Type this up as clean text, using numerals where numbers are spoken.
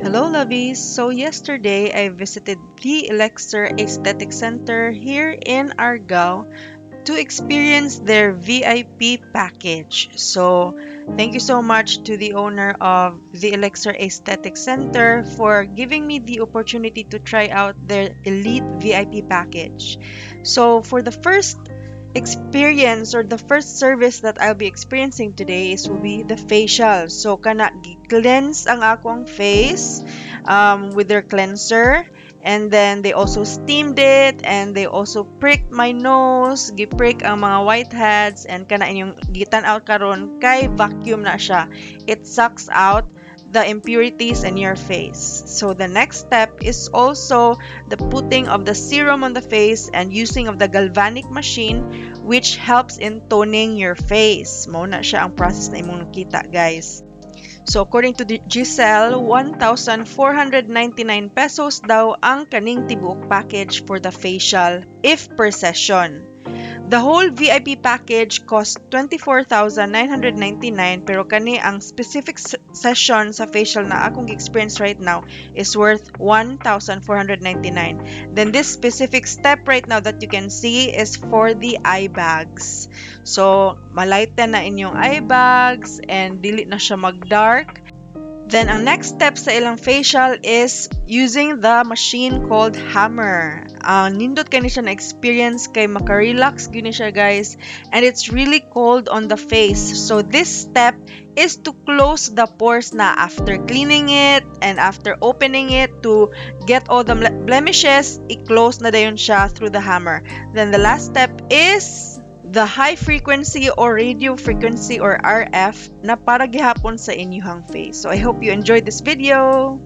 Hello, lovies! So yesterday, I visited the Elixir Aesthetic Center here in Argao to experience their VIP package. So thank you so much to the owner of the Elixir Aesthetic Center for giving me the opportunity to try out their Elite VIP package. So for the first experience or the first service that I'll be experiencing today is will be the facial. So kana cleanse ang akong face with their cleanser, and then they also steamed it, and they also pricked my nose, giprick ang mga whiteheads, and kana inyong gitan out karon kay vacuum na siya. It sucks out the impurities in your face. So the next step is also the putting of the serum on the face and using of the galvanic machine, which helps in toning your face. Mao na siya ang process na imong nakita, guys. So according to the Giselle, 1,499 pesos daw ang kaning tibuok package for the facial if per session. The whole VIP package cost 24,999, pero kani ang specific session sa facial na akong experience right now is worth 1,499. Then this specific step right now that you can see is for the eye bags. So malighten na inyong eye bags and dili na siya mag-dark. Then, ang next step sa ilang facial is using the machine called hammer. Nindot kani siya na experience kay makarelax gini siya, guys. And it's really cold on the face. So, this step is to close the pores na after cleaning it and after opening it to get all the blemishes, i-close na dayon siya through the hammer. Then, the last step is the high frequency or radio frequency or RF na para gihapon sa inyuhang face. So I hope you enjoyed this video.